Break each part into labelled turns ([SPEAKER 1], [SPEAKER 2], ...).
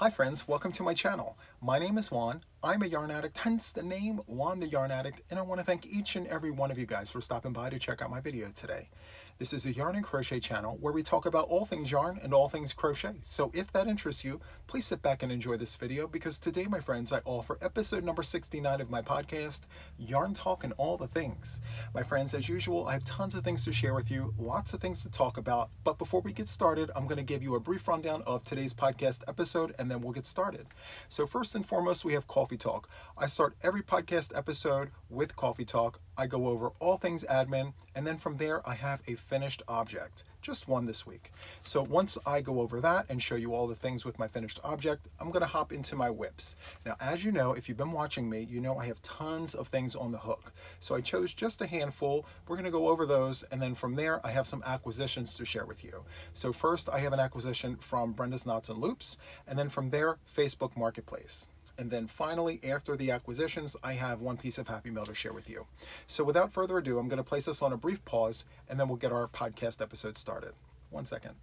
[SPEAKER 1] Hi friends, welcome to my channel. My name is Juan. I'm a yarn addict, hence the name Juan the Yarn Addict, and I want to thank each and every one of you guys for stopping by to check out my video today. This is a yarn and crochet channel where we talk about all things yarn and all things crochet. So if that interests you, please sit back and enjoy this video because today, my friends, I offer episode number 69 of my podcast, Yarn Talk and All the Things. My friends, as usual, I have tons of things to share with you, lots of things to talk about, but before we get started, I'm going to give you a brief rundown of today's podcast episode and then we'll get started. So first and foremost, we have Coffee Talk. I start every podcast episode with Coffee Talk. I go over all things admin, and then from there I have a finished object, just one this week. So once I go over that and show you all the things with my finished object, I'm going to hop into my whips. Now, as you know, if you've been watching me, you know I have tons of things on the hook. So I chose just a handful. We're going to go over those, and then from there I have some acquisitions to share with you. So first I have an acquisition from Brenda's Knots and Loops, and then from there, Facebook Marketplace. And then finally, after the acquisitions, I have one piece of Happy Mail to share with you. So without further ado, I'm going to place this on a brief pause, and then we'll get our podcast episode started. 1 second.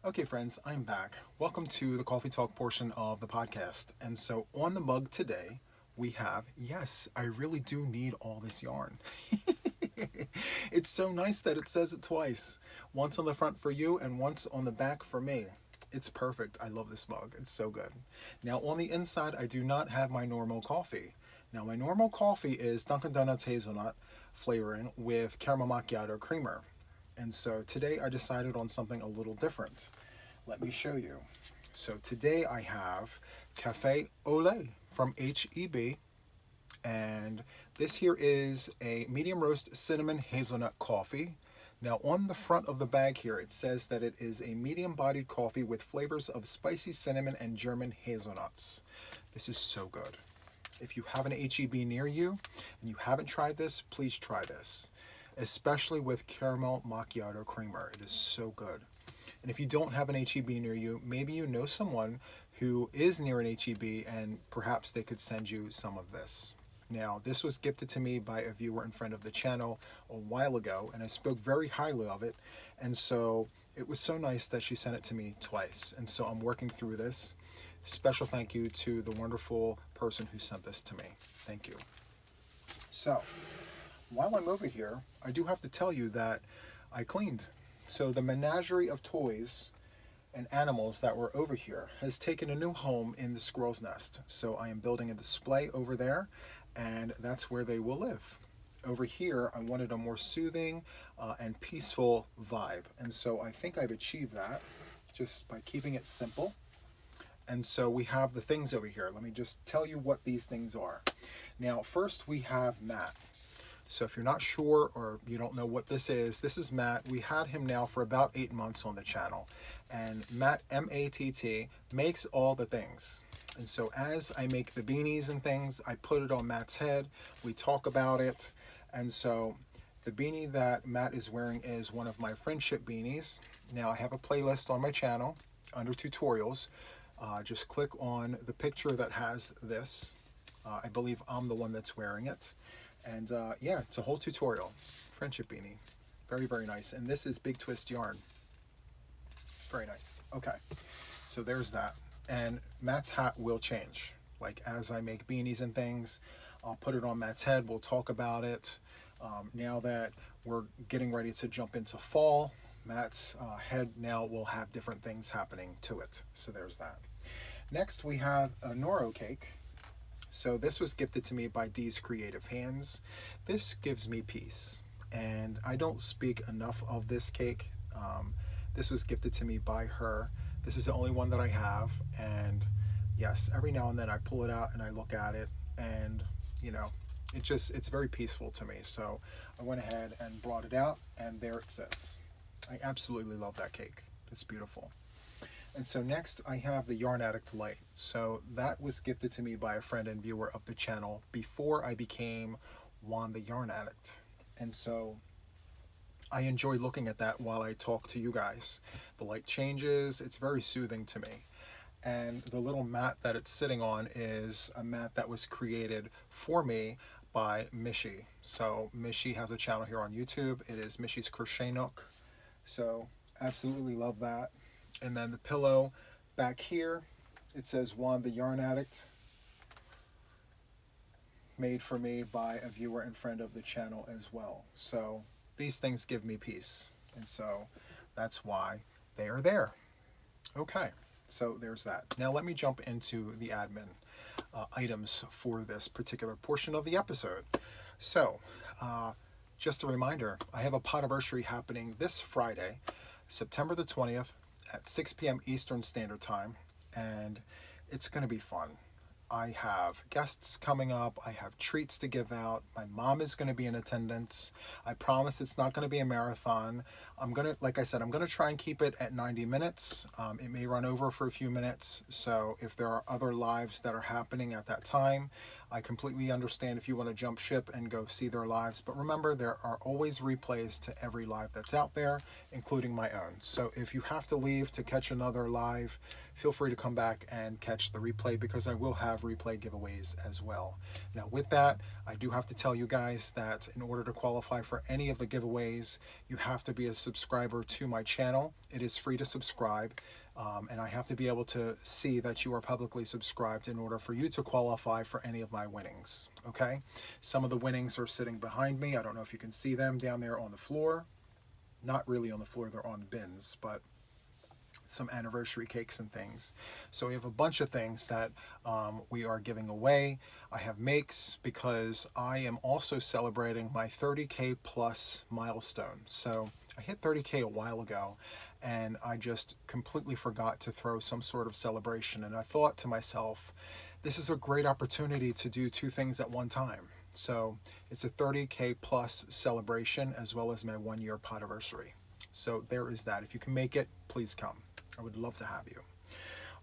[SPEAKER 1] Okay, friends, I'm back. Welcome to the Coffee Talk portion of the podcast. And so on the mug today, we have, yes, I really do need all this yarn. It's so nice that it says it twice. Once on the front for you and once on the back for me. It's perfect. I love this mug. It's so good. Now on the inside, I do not have my normal coffee. Now my normal coffee is Dunkin' Donuts hazelnut flavoring with caramel macchiato creamer. And so today I decided on something a little different. Let me show you. So today I have Cafe au lait from HEB. And this here is a medium roast cinnamon hazelnut coffee. Now on the front of the bag here, it says that it is a medium-bodied coffee with flavors of spicy cinnamon and German hazelnuts. This is so good. If you have an HEB near you and you haven't tried this, please try this, especially with caramel macchiato creamer. It is so good. And if you don't have an HEB near you, maybe you know someone who is near an HEB and perhaps they could send you some of this. Now, this was gifted to me by a viewer and friend of the channel a while ago, and I spoke very highly of it, and so it was so nice that she sent it to me twice, and so I'm working through this. Special thank you to the wonderful person who sent this to me. Thank you. So, while I'm over here, I do have to tell you that I cleaned. So the menagerie of toys and animals that were over here has taken a new home in the squirrel's nest. So I am building a display over there, and that's where they will live. Over here, I wanted a more soothing and peaceful vibe. And so I think I've achieved that just by keeping it simple. And so we have the things over here. Let me just tell you what these things are. Now, first we have Matt. So if you're not sure or you don't know what this is Matt. We had him now for about 8 months on the channel. And Matt, M-A-T-T, makes all the things. And so as I make the beanies and things, I put it on Matt's head. We talk about it. And so the beanie that Matt is wearing is one of my friendship beanies. Now I have a playlist on my channel under tutorials. Just click on the picture that has this. I believe I'm the one that's wearing it. And yeah, it's a whole tutorial. Friendship beanie. Very, very nice. And this is Big Twist yarn. Very nice. Okay. So there's that. And Matt's hat will change. Like as I make beanies and things, I'll put it on Matt's head. We'll talk about it. Now that we're getting ready to jump into fall, Matt's head now will have different things happening to it. So there's that. Next, we have a Noro cake. So this was gifted to me by Dee's Creative Hands. This gives me peace. And I don't speak enough of this cake. This was gifted to me by her. This is the only one that I have, and yes, every now and then I pull it out and I look at it, and you know, it's very peaceful to me. So I went ahead and brought it out, and there it sits. I absolutely love that cake. It's beautiful. And so next I have the Yarn Addict light. So that was gifted to me by a friend and viewer of the channel before I became Juan the Yarn Addict. And so I enjoy looking at that while I talk to you guys. The light changes, it's very soothing to me. And the little mat that it's sitting on is a mat that was created for me by Mishi. So Mishi has a channel here on YouTube. It is Mishi's Crochet Nook. So absolutely love that. And then the pillow back here It says Juan the Yarn Addict, made for me by a viewer and friend of the channel as well. So these things give me peace, and so that's why they are there. Okay, so there's that. Now let me jump into the admin items for this particular portion of the episode. So just a reminder, I have a Podiversary happening this Friday, September the 20th at 6 p.m. Eastern Standard Time, and it's going to be fun. I have guests coming up. I have treats to give out. My mom is going to be in attendance. I promise it's not going to be a marathon. Like I said, I'm going to try and keep it at 90 minutes. It may run over for a few minutes. So if there are other lives that are happening at that time, I completely understand if you want to jump ship and go see their lives. But remember, there are always replays to every live that's out there, including my own. So if you have to leave to catch another live, feel free to come back and catch the replay, because I will have replay giveaways as well. Now with that, I do have to tell you guys that in order to qualify for any of the giveaways, you have to be a subscriber to my channel. It is free to subscribe. And I have to be able to see that you are publicly subscribed in order for you to qualify for any of my winnings, okay? Some of the winnings are sitting behind me. I don't know if you can see them down there on the floor. Not really on the floor, they're on bins, but some anniversary cakes and things. So we have a bunch of things that we are giving away. I have makes because I am also celebrating my 30K plus milestone. So I hit 30K a while ago, and I just completely forgot to throw some sort of celebration. And I thought to myself, this is a great opportunity to do two things at one time. So it's a 30K plus celebration as well as my 1 year Podiversary. So there is that. If you can make it, please come. I would love to have you.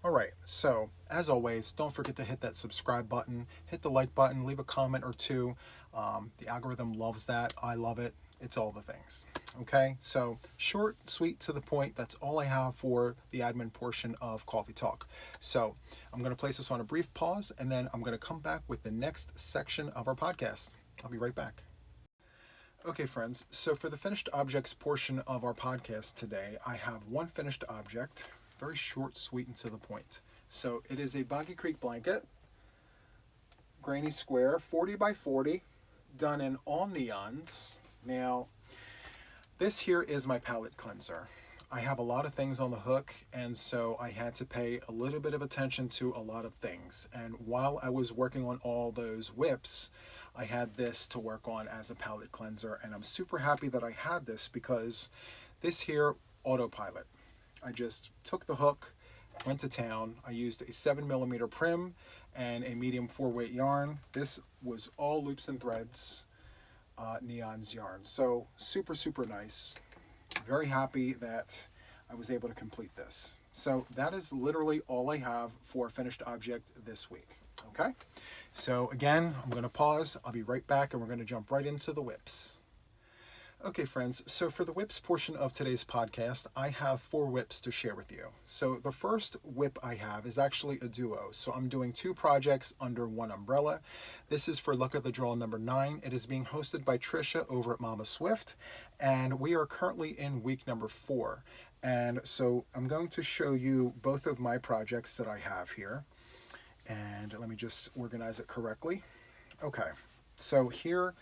[SPEAKER 1] All right, so as always, don't forget to hit that subscribe button, hit the like button, leave a comment or two. The algorithm loves that. I love it. It's all the things. Okay, so short, sweet, to the point. That's all I have for the admin portion of Coffee Talk. So I'm going to place this on a brief pause, and then I'm going to come back with the next section of our podcast. I'll be right back. Okay, friends, so for the finished objects portion of our podcast today, I have one finished object, very short, sweet, and to the point. So it is a Boggy Creek blanket, granny square, 40 by 40, done in all neons. Now, this here is my palette cleanser. I have a lot of things on the hook, and so I had to pay a little bit of attention to a lot of things. And while I was working on all those whips, I had this to work on as a palette cleanser, and I'm super happy that I had this because this here, autopilot. I just took the hook, went to town. I used a 7mm prim and a medium 4-weight yarn. This was all loops and threads, Neon's yarn. So super, super nice. Very happy that I was able to complete this. So that is literally all I have for finished object this week. Okay, so again, I'm going to pause. I'll be right back, and we're going to jump right into the whips. Okay, friends, so for the whips portion of today's podcast, I have 4 whips to share with you. So the first whip I have is actually a duo. So I'm doing 2 projects under one umbrella. This is for Luck of the Draw number 9. It is being hosted by Tricia over at Mama Swift, and we are currently in week number 4. And so I'm going to show you both of my projects that I have here. And let me just organize it correctly. Okay, so here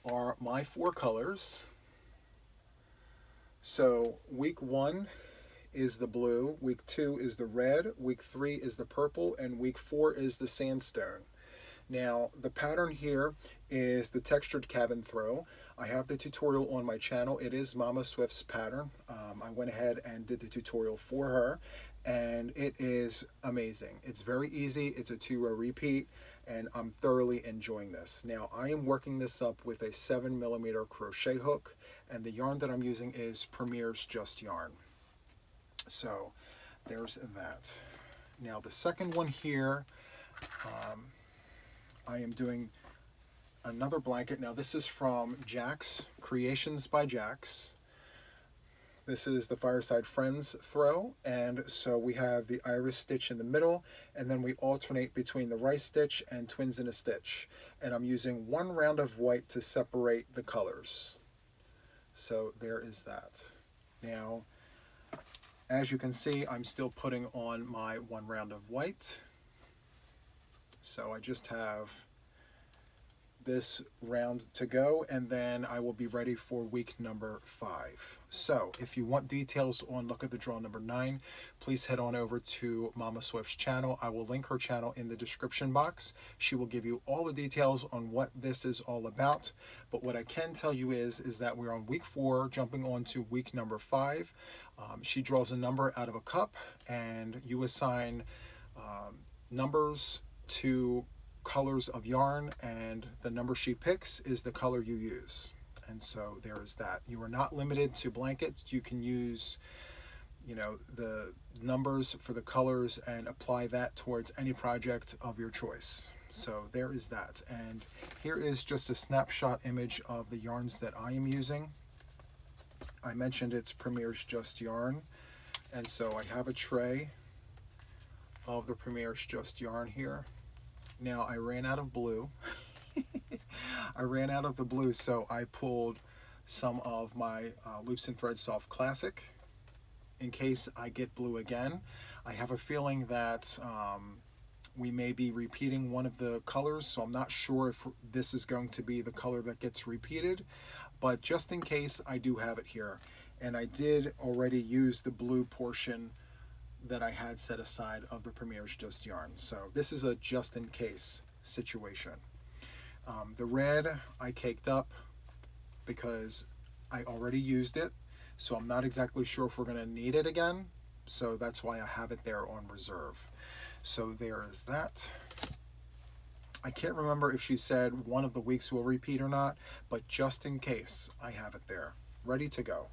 [SPEAKER 1] are my 4 colors. So week 1 is the blue, week 2 is the red, week 3 is the purple, and week 4 is the sandstone. Now, the pattern here is the textured cabin throw. I have the tutorial on my channel. It is Mama Swift's pattern. I went ahead and did the tutorial for her, and it is amazing. It's very easy. It's a 2-row repeat, and I'm thoroughly enjoying this. Now, I am working this up with a 7mm crochet hook, and the yarn that I'm using is Premier's Just Yarn. So there's that. Now, the second one here, I am doing another blanket. Now, this is from Jax, Creations by Jax. This is the Fireside Friends throw, and so we have the iris stitch in the middle, and then we alternate between the rice stitch and twins in a stitch. And I'm using 1 round of white to separate the colors. So there is that. Now, As you can see, I'm still putting on my 1 round of white. So I just have this round to go, and then I will be ready for week number 5. So if you want details on Look at the Draw number 9, please head on over to Mama Swift's channel. I will link her channel in the description box. She will give you all the details on what this is all about. But what I can tell you is that we're on week 4, jumping on to week number 5. She draws a number out of a cup, and you assign numbers to colors of yarn, and the number she picks is the color you use. And so there is that. You are not limited to blankets. You can use, the numbers for the colors and apply that towards any project of your choice. So there is that. And here is just a snapshot image of the yarns that I am using. I mentioned it's Premier's Just Yarn, and so I have a tray of the Premier's Just Yarn here. Now, I ran out of blue. I ran out of the blue, so I pulled some of my Loops and Thread Soft Classic in case I get blue again. I have a feeling that we may be repeating one of the colors, so I'm not sure if this is going to be the color that gets repeated, but just in case, I do have it here. And I did already use the blue portion that I had set aside of the Premier's Just Yarn. So this is a just in case situation. The red I caked up because I already used it, so I'm not exactly sure if we're going to need it again, so that's why I have it there on reserve. So there is that. I can't remember if she said one of the weeks will repeat or not, but just in case, I have it there, ready to go.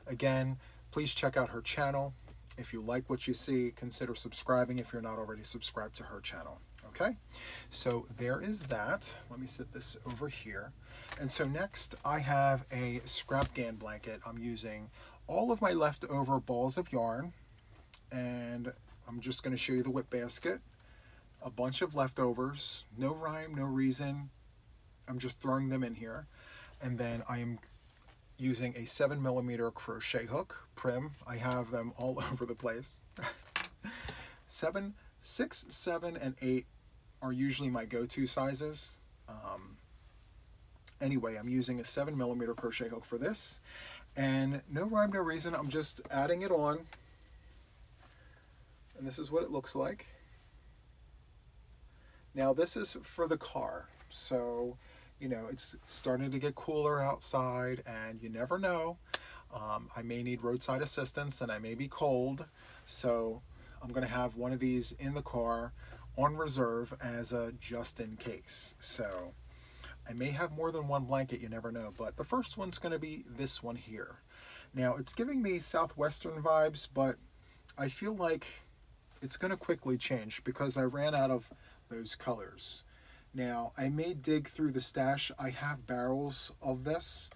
[SPEAKER 1] Again, please check out her channel. If you like what you see, consider subscribing if you're not already subscribed to her channel. Okay, so there is that. Let me set this over here. And so next I have a scrap GAN blanket. I'm using all of my leftover balls of yarn, and I'm just going to show you the whip basket. A bunch of leftovers, no rhyme, no reason. I'm just throwing them in here. And then I am using a 7mm crochet hook, Prim. I have them all over the place. 6, 7, and 8 are usually my go-to sizes. Anyway, I'm using a 7mm crochet hook for this. And no rhyme, no reason, I'm just adding it on. And this is what it looks like. Now this is for the car. So it's starting to get cooler outside, and you never know. I may need roadside assistance, and I may be cold, so I'm going to have one of these in the car on reserve as a just in case. So I may have more than one blanket, you never know, but the first one's going to be this one here. Now, it's giving me Southwestern vibes, but I feel like it's going to quickly change because I ran out of those colors. Now, I may dig through the stash. I have barrels of this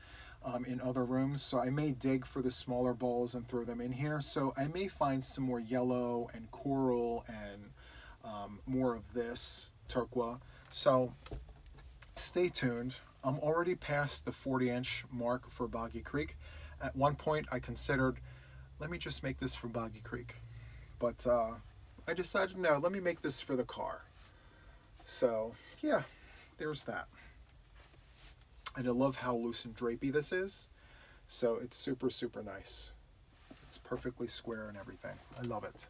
[SPEAKER 1] in other rooms, so I may dig for the smaller balls and throw them in here. So I may find some more yellow and coral and more of this turquoise. So stay tuned. I'm already past the 40-inch mark for Boggy Creek. At one point, I considered, let me just make this for Boggy Creek. But I decided, no, let me make this for the car. So, yeah, there's that. And I love how loose and drapey this is. So it's super, super nice. It's perfectly square and everything. I love it.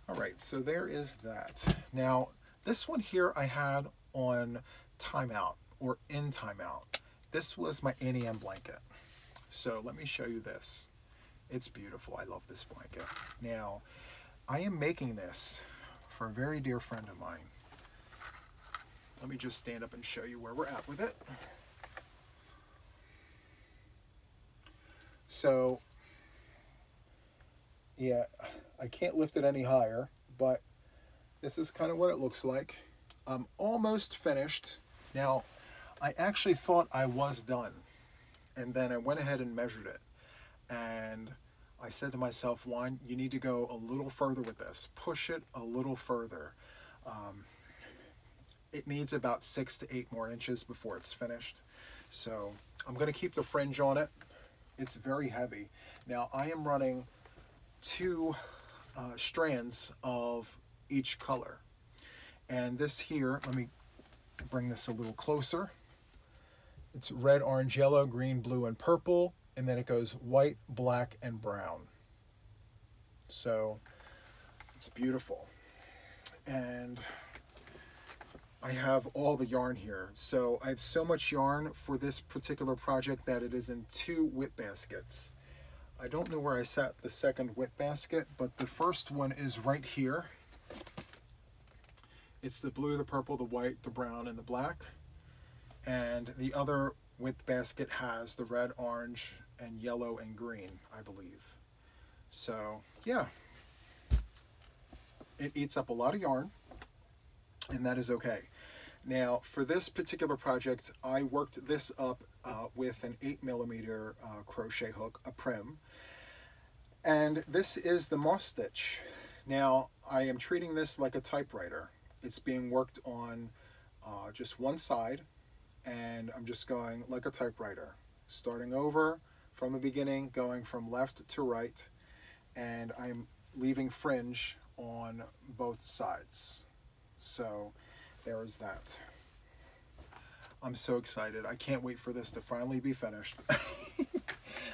[SPEAKER 1] All right, so there is that. Now, this one here I had on timeout or in timeout. This was my Annie M blanket. So let me show you this. It's beautiful. I love this blanket. Now, I am making this for a very dear friend of mine. Let me just stand up and show you where we're at with it. So, yeah, I can't lift it any higher, but this is kind of what it looks like. I'm almost finished. Now, I actually thought I was done, and then I went ahead and measured it, and I said to myself, Juan, you need to go a little further with this. Push it a little further. It needs about 6 to 8 more inches before it's finished. So I'm going to keep the fringe on it. It's very heavy. Now I am running two strands of each color. And this here, let me bring this a little closer. It's red, orange, yellow, green, blue, and purple, and then it goes white, black, and brown. So it's beautiful. And I have all the yarn here. So I have so much yarn for this particular project that it is in 2 whip baskets. I don't know where I set the second whip basket, but the first one is right here. It's the blue, the purple, the white, the brown, and the black. And the other whip basket has the red, orange, and yellow and green, I believe. So, yeah. It eats up a lot of yarn, and that is okay. Now, for this particular project, I worked this up with an 8mm crochet hook, a prim. And this is the moss stitch. Now, I am treating this like a typewriter. It's being worked on just one side, and I'm just going like a typewriter, starting over from the beginning, going from left to right, and I'm leaving fringe on both sides. So there is that. I'm so excited. I can't wait for this to finally be finished.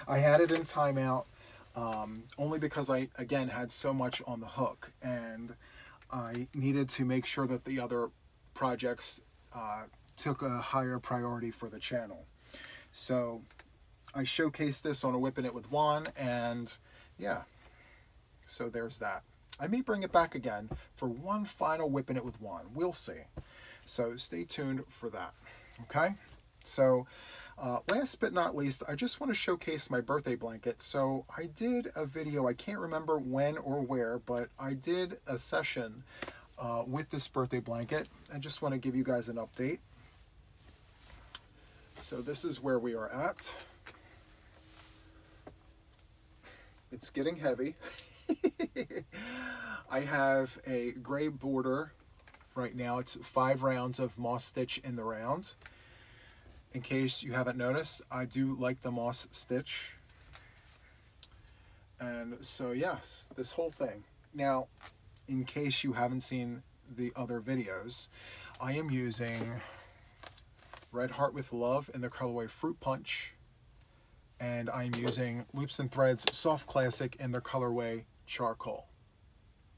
[SPEAKER 1] I had it in timeout only because I, again, had so much on the hook, and I needed to make sure that the other projects took a higher priority for the channel. So I showcased this on a Whipping It with Juan, and yeah, so there's that. I may bring it back again for one final Whipping It with Juan. We'll see. So stay tuned for that. Okay? So last but not least, I just want to showcase my birthday blanket. So I did a video, I can't remember when or where, but I did a session with this birthday blanket. I just want to give you guys an update. So this is where we are at. It's getting heavy. I have a gray border right now. It's 5 rounds of moss stitch in the round. In case you haven't noticed, I do like the moss stitch. And so yes, this whole thing. Now, in case you haven't seen the other videos, I am using Red Heart with Love in the colorway Fruit Punch, and I'm using Loops and Threads Soft Classic in their colorway Charcoal.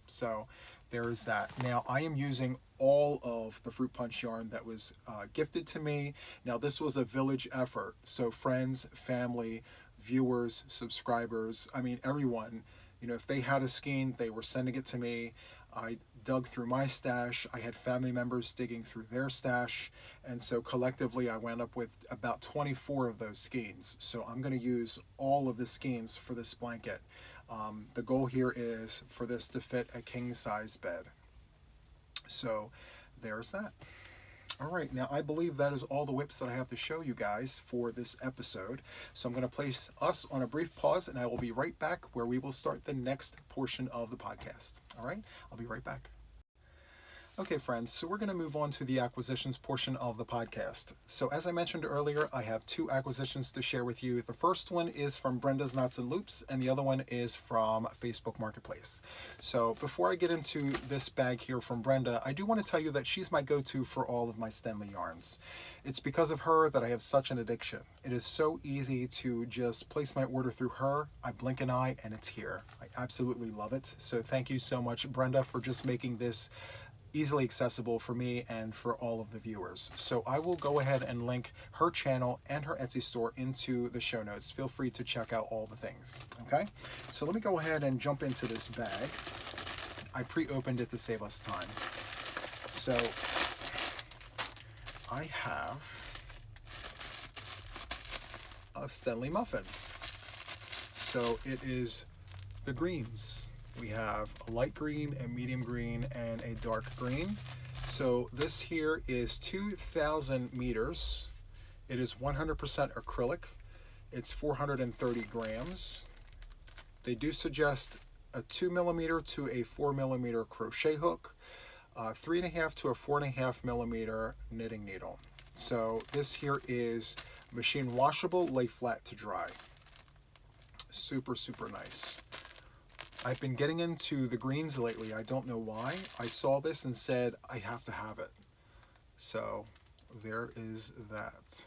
[SPEAKER 1] So there is that. Now I am using all of the Fruit Punch yarn that was gifted to me. Now this was a village effort, so friends, family, viewers, subscribers, I mean everyone, you know, if they had a skein, they were sending it to me. I dug through my stash. I had family members digging through their stash, and so collectively I went up with about 24 of those skeins. So I'm going to use all of the skeins for this blanket. The goal here is for this to fit a king size bed. So there's that. All right, now I believe that is all the whips that I have to show you guys for this episode. So I'm going to place us on a brief pause, and I will be right back where we will start the next portion of the podcast. All right, I'll be right back. Okay, friends, so we're going to move on to the acquisitions portion of the podcast. So as I mentioned earlier, I have 2 acquisitions to share with you. The first one is from Brenda's Knots and Loops, and the other one is from Facebook Marketplace. So before I get into this bag here from Brenda, I do want to tell you that she's my go-to for all of my Stenley yarns. It's because of her that I have such an addiction. It is so easy to just place my order through her. I blink an eye and it's here. I absolutely love it. So thank you so much, Brenda, for just making this easily accessible for me and for all of the viewers. So I will go ahead and link her channel and her Etsy store into the show notes. Feel free to check out all the things. Okay, so let me go ahead and jump into this bag. I pre-opened it to save us time. So I have a Stenley muffin. So it is the greens. We have a light green, a medium green, and a dark green. So this here is 2,000 meters. It is 100% acrylic. It's 430 grams. They do suggest a 2mm to a 4mm crochet hook, 3.5 to a 4.5 millimeter knitting needle. So this here is machine washable, lay flat to dry. Super, super nice. I've been getting into the greens lately. I don't know why. I saw this and said, I have to have it. So there is that.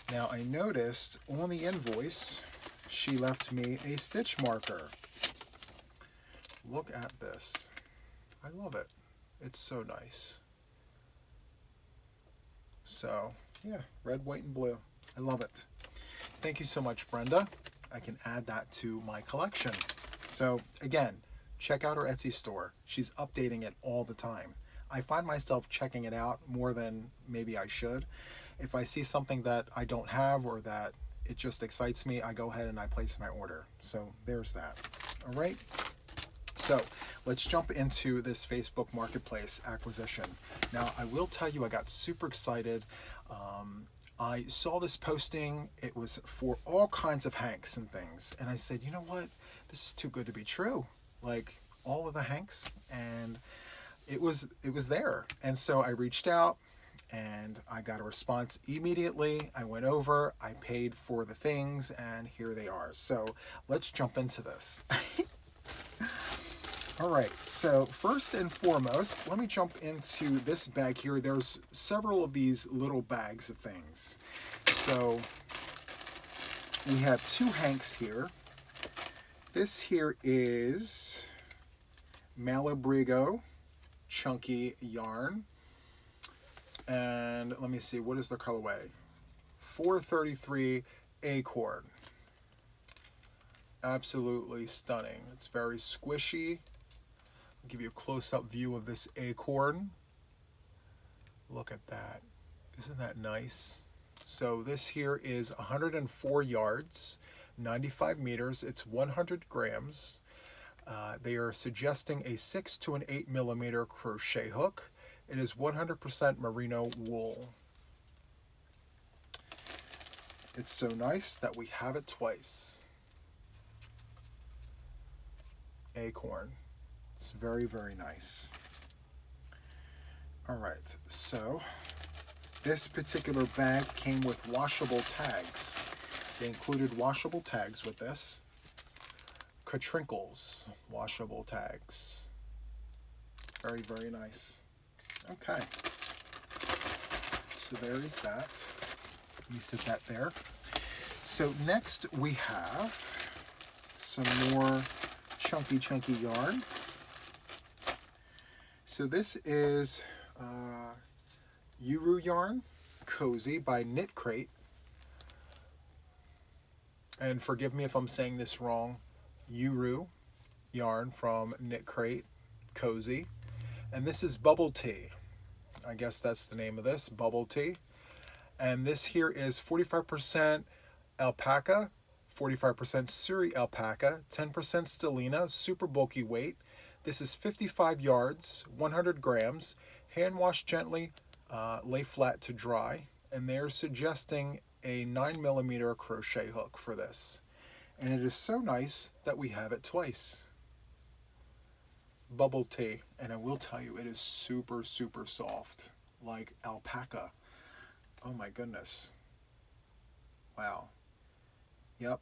[SPEAKER 1] Now I noticed on the invoice, she left me a stitch marker. Look at this. I love it. It's so nice. So yeah, red, white, and blue. I love it. Thank you so much, Brenda. I can add that to my collection. So again, check out her Etsy store. She's updating it all the time. I find myself checking it out more than maybe I should. If I see something that I don't have or that it just excites me, I go ahead and I place my order. So there's that. All right. So let's jump into this Facebook Marketplace acquisition. Now, I will tell you, I got super excited. I saw this posting. It was for all kinds of hanks and things. And I said, you know what? This is too good to be true. Like all of the hanks, and it was there. And so I reached out and I got a response immediately. I went over, I paid for the things, and here they are. So let's jump into this. All right, so first and foremost, let me jump into this bag here. There's several of these little bags of things. So we have 2 hanks here. This here is Malabrigo chunky yarn. And let me see, what is the colorway? 433 Acorn. Absolutely stunning. It's very squishy. I'll give you a close-up view of this acorn. Look at that. Isn't that nice? So this here is 104 yards, 95 meters. It's 100 grams. They are suggesting a 6 to an 8 millimeter crochet hook. It is 100% merino wool. It's so nice that we have it twice. Acorn. It's very, very nice. All right, so this particular bag came with washable tags. They included washable tags with this. Katrinkles washable tags. Very, very nice. Okay. So there is that. Let me sit that there. So next we have some more chunky yarn. So this is Uru yarn, Cozy by Knit Crate. And forgive me if I'm saying this wrong. Uru yarn from Knit Crate, Cozy. And this is Bubble Tea. I guess that's the name of this, Bubble Tea. And this here is 45% alpaca, 45% Suri alpaca, 10% stellina, super bulky weight. This is 55 yards, 100 grams, hand wash gently, lay flat to dry. And they're suggesting a 9 millimeter crochet hook for this. And it is so nice that we have it twice. Bubble Tea. And I will tell you, it is super, super soft, like alpaca. Oh my goodness. Wow. Yep.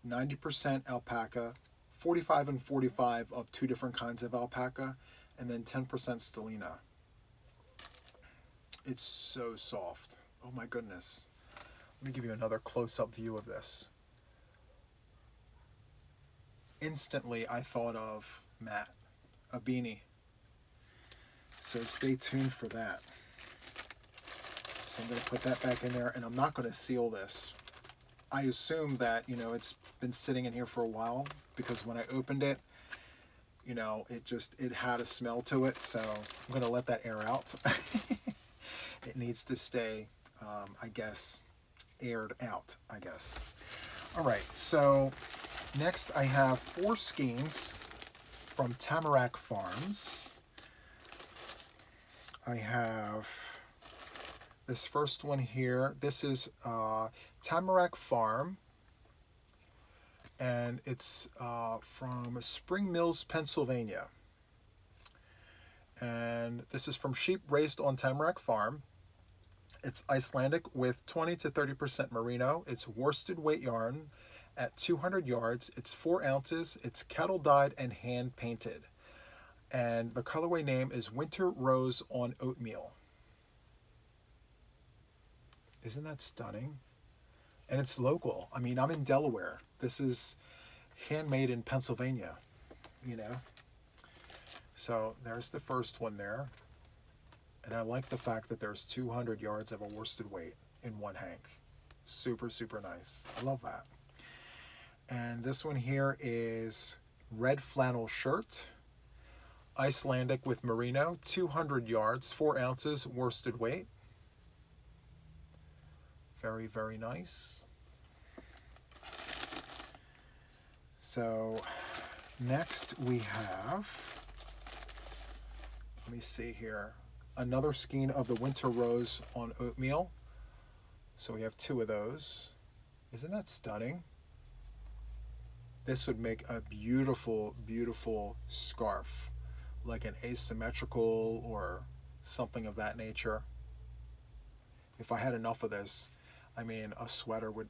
[SPEAKER 1] 90% alpaca, 45 and 45 of 2 different kinds of alpaca, and then 10% stellina. It's so soft. Oh my goodness. Let me give you another close-up view of this. Instantly, I thought of Matt, a beanie. So stay tuned for that. So I'm going to put that back in there, and I'm not going to seal this. I assume that, it's been sitting in here for a while, because when I opened it, it had a smell to it, so I'm going to let that air out. It needs to stay, aired out, I guess. All right, so next I have 4 skeins from Tamarack Farms. I have this first one here. This is Tamarack Farm, and it's from Spring Mills, Pennsylvania. And this is from sheep raised on Tamarack Farm. It's Icelandic with 20 to 30% merino. It's worsted weight yarn, at 200 yards. It's 4 ounces. It's kettle dyed and hand painted. And the colorway name is Winter Rose on Oatmeal. Isn't that stunning? And it's local. I mean, I'm in Delaware. This is handmade in Pennsylvania, you know. So there's the first one there. And I like the fact that there's 200 yards of a worsted weight in one hank. Super, super nice. I love that. And this one here is red flannel shirt, Icelandic with merino, 200 yards, 4 ounces, worsted weight. Very, very nice. So next we have, let me see here, another skein of the Winter Rose on Oatmeal. So we have 2 of those. Isn't that stunning? This would make a beautiful, beautiful scarf, like an asymmetrical or something of that nature. If I had enough of this, I mean, a sweater would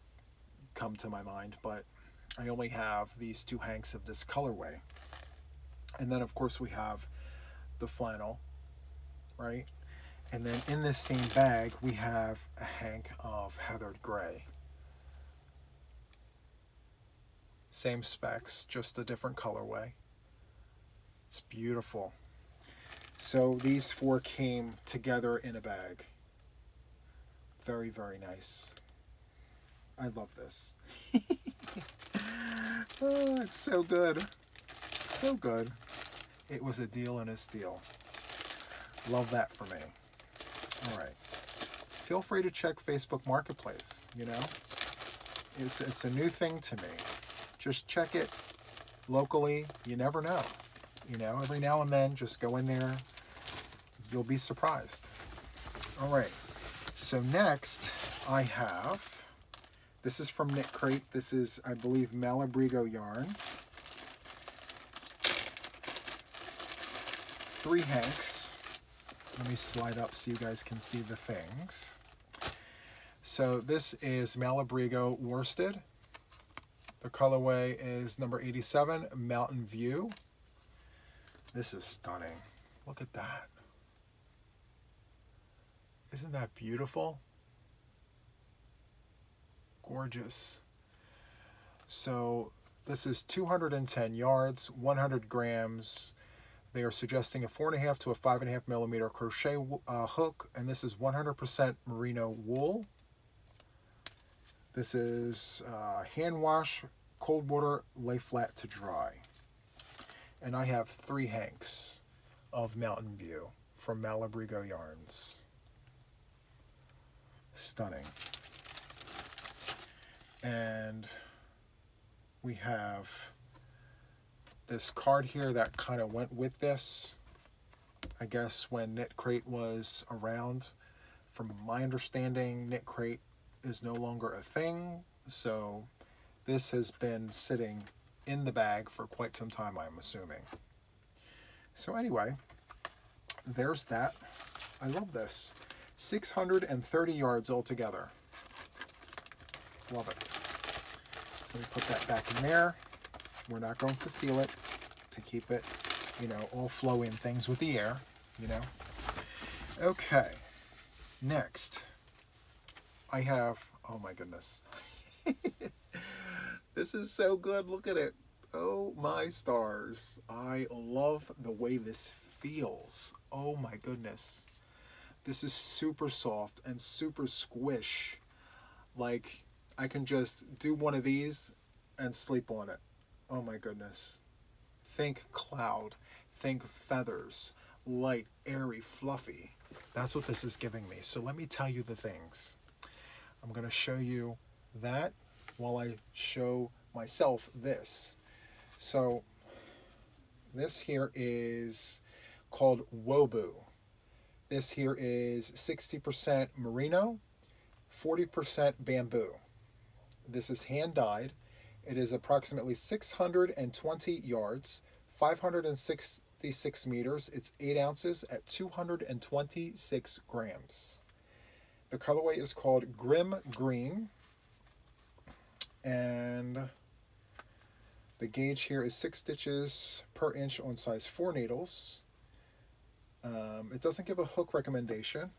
[SPEAKER 1] come to my mind, but I only have these 2 hanks of this colorway. And then, of course, we have the flannel, right? And then in this same bag, we have a hank of heathered gray. Same specs, just a different colorway. It's beautiful. So these 4 came together in a bag. Very, very nice. I love this. Oh, it's so good. So good. It was a deal and a steal. Love that for me. All right. Feel free to check Facebook Marketplace, you know. It's a new thing to me. Just check it locally. You never know. You know, every now and then, just go in there. You'll be surprised. All right. So next, I have, this is from Knit Crate. This is, I believe, Malabrigo yarn. 3 hanks. Let me slide up so you guys can see the things. So this is Malabrigo worsted. The colorway is number 87, Mountain View. This is stunning. Look at that. Isn't that beautiful? Gorgeous. So this is 210 yards, 100 grams. They are suggesting a 4.5 to a 5.5 millimeter crochet hook, and this is 100% merino wool. This is hand wash, cold water, lay flat to dry. And I have 3 hanks of Mountain View from Malabrigo Yarns. Stunning. And we have this card here that kind of went with this. I guess when Knit Crate was around. From my understanding, Knit Crate is no longer a thing, so this has been sitting in the bag for quite some time, I'm assuming. So anyway, there's that. I love this. 630 yards altogether. Love it. So let me put that back in there. We're not going to seal it to keep it, you know, all flowy and things with the air, you know. Okay. Next, I have, oh my goodness. This is so good. Look at it. Oh my stars. I love the way this feels. Oh my goodness. This is super soft and super squish. Like, I can just do one of these and sleep on it. Oh my goodness. Think cloud. Think feathers. Light, airy, fluffy. That's what this is giving me. So let me tell you the things. I'm going to show you that while I show myself this. So this here is called Wobu. This here is 60% merino, 40% bamboo. This is hand dyed. It is approximately 620 yards, 566 meters. It's 8 ounces at 226 grams. The colorway is called Grim Green. And The gauge here is 6 stitches per inch on size 4 needles. It doesn't give a hook recommendation,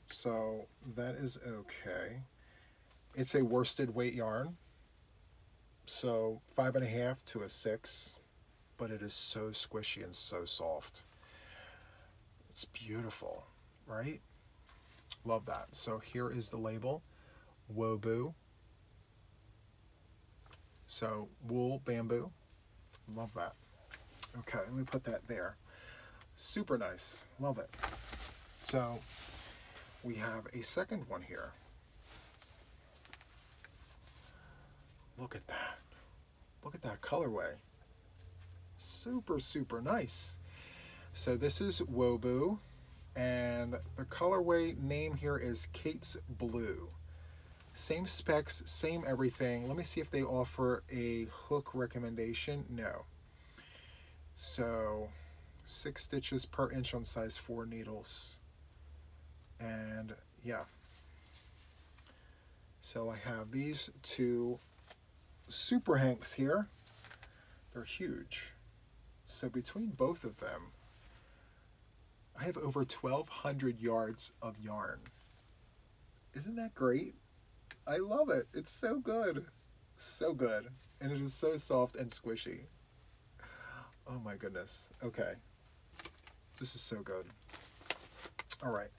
[SPEAKER 1] so that is okay. It's a worsted weight yarn, so 5.5 to a 6, but it is so squishy and so soft. It's beautiful, right? Love that. So here is the label, Wobu. So wool bamboo. Love that. Okay, let me put that there. Super nice. Love it. So we have a second one here. Look at that. Look at that colorway. Super, super nice. So this is Wobu, and the colorway name here is Kate's Blue. Same specs, same everything. Let me see if they offer a hook recommendation. No. So 6 stitches per inch on size 4 needles. And yeah. So I have these two super hanks here. They're huge. So between both of them, I have over 1,200 yards of yarn. Isn't that great? I love it. It's so good. So good. And it is so soft and squishy. Oh my goodness. Okay. This is so good. All right.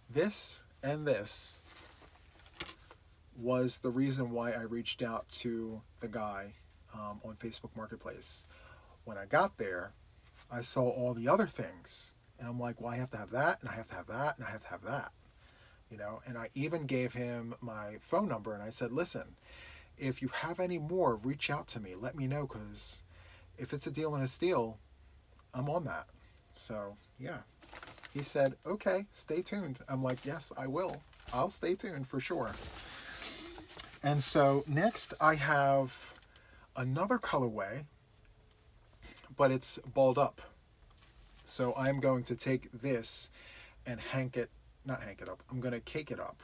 [SPEAKER 1] This and this was the reason why I reached out to the guy on Facebook Marketplace. When I got there, I saw all the other things. And I'm like, well, I have to have that, and I have to have that, and I have to have that. You know, and I even gave him my phone number, and I said, listen, if you have any more, reach out to me. Let me know, because if it's a deal and a steal, I'm on that. So, yeah. He said, okay, stay tuned. I'm like, yes, I will. I'll stay tuned for sure. And so next I have another colorway, but it's balled up. So I'm going to take this and not hank it up, I'm going to cake it up.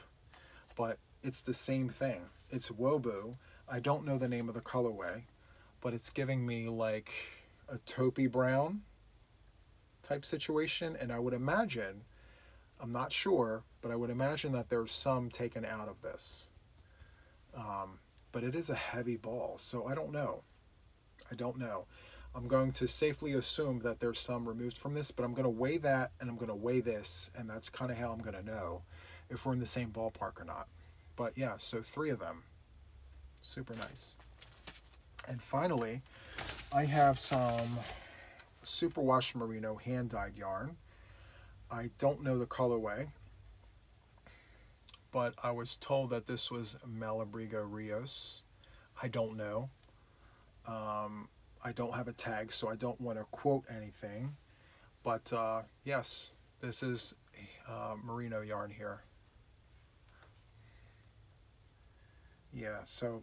[SPEAKER 1] But it's the same thing. It's Wobu. I don't know the name of the colorway, but it's giving me like a taupey brown type situation. And I would imagine, I'm not sure, but I would imagine that there's some taken out of this. But it is a heavy ball, so I don't know. I'm going to safely assume that there's some removed from this, but I'm going to weigh that and I'm going to weigh this, and that's kind of how I'm going to know if we're in the same ballpark or not. But yeah, so 3 of them. Super nice. And finally, I have some superwash merino hand-dyed yarn. I don't know the colorway, but I was told that this was Malabrigo Rios. I don't know. I don't have a tag, so I don't want to quote anything. But yes, this is merino yarn here. Yeah, so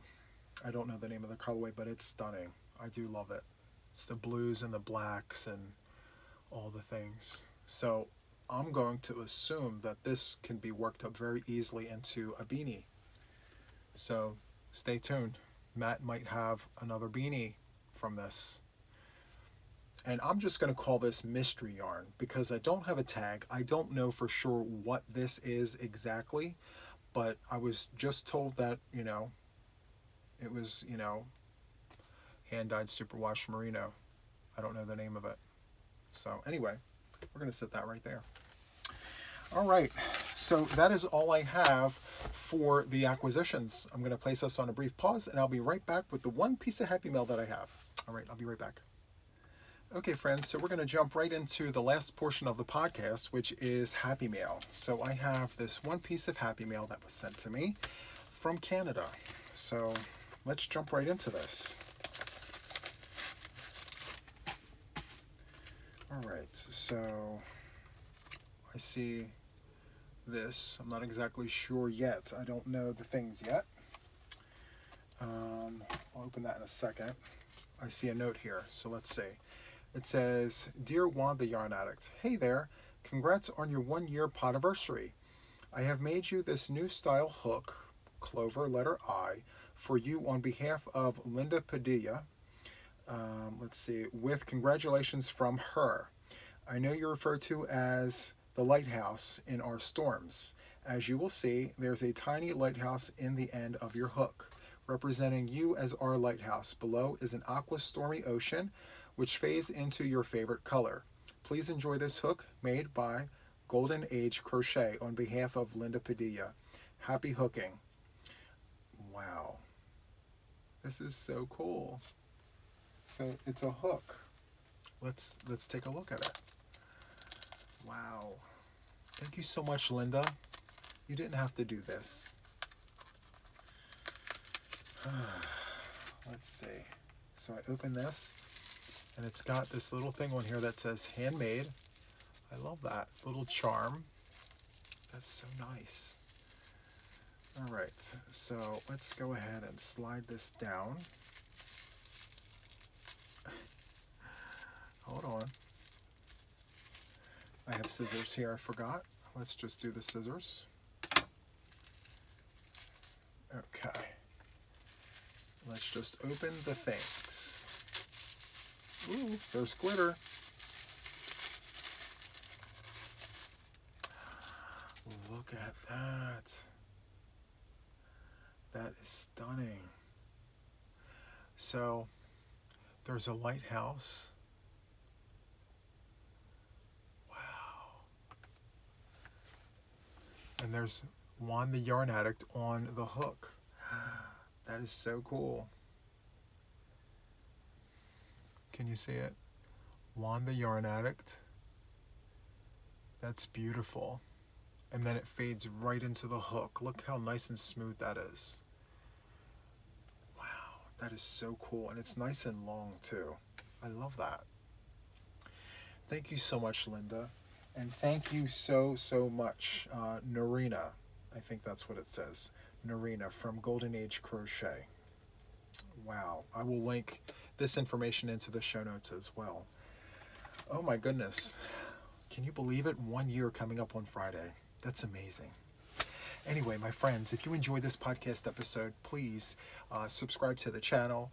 [SPEAKER 1] I don't know the name of the colorway, but it's stunning. I do love it. It's the blues and the blacks and all the things. So I'm going to assume that this can be worked up very easily into a beanie. So stay tuned. Matt might have another beanie from this. And I'm just going to call this mystery yarn because I don't have a tag. I don't know for sure what this is exactly, but I was just told that, you know, it was, you know, hand-dyed superwash merino. I don't know the name of it. So anyway, we're going to set that right there. All right, so that is all I have for the acquisitions. I'm going to place us on a brief pause, and I'll be right back with the one piece of Happy Mail that I have. All right, I'll be right back. Okay, friends, so we're going to jump right into the last portion of the podcast, which is Happy Mail. So I have this one piece of Happy Mail that was sent to me from Canada. So let's jump right into this. All right, so I see this. I'm not exactly sure yet. I don't know the things yet. I'll open that in a second. I see a note here, so let's see. It says, Dear Juan the Yarn Addict, hey there, congrats on your 1-year podiversary. I have made you this new style hook, clover letter I, for you on behalf of Linda Padilla. Let's see, with congratulations from her. I know you're referred to as the lighthouse in our storms. As you will see, there's a tiny lighthouse in the end of your hook, representing you as our lighthouse. Below is an aqua stormy ocean, which fades into your favorite color. Please enjoy this hook made by Golden Age Crochet on behalf of Linda Padilla. Happy hooking. Wow. This is so cool. So it's a hook. Let's take a look at it. Wow. Thank you so much, Linda. You didn't have to do this. Let's see. So I open this, and it's got this little thing on here that says handmade. I love that little charm. That's so nice. All right, so let's go ahead and slide this down. Hold on. I have scissors here, I forgot. Let's just do the scissors. Okay. Let's just open the things. Ooh, there's glitter. Look at that. That is stunning. So, there's a lighthouse. Wow. And there's Juan the Yarn Addict on the hook. That is so cool. Can you see it? Juan the Yarn Addict. That's beautiful. And then it fades right into the hook. Look how nice and smooth that is. Wow, that is so cool. And it's nice and long too. I love that. Thank you so much, Linda. And thank you so much, Norina. I think that's what it says. Norina from Golden Age Crochet. Wow. I will link this information into the show notes as well. Oh my goodness. Can you believe it? 1 year coming up on Friday. That's amazing. Anyway, my friends, if you enjoyed this podcast episode, please subscribe to the channel.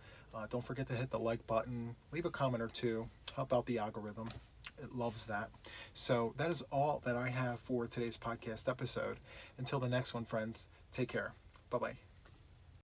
[SPEAKER 1] Don't forget to hit the like button. Leave a comment or two. Help out the algorithm. It loves that. So that is all that I have for today's podcast episode. Until the next one, friends, take care. Bye-bye.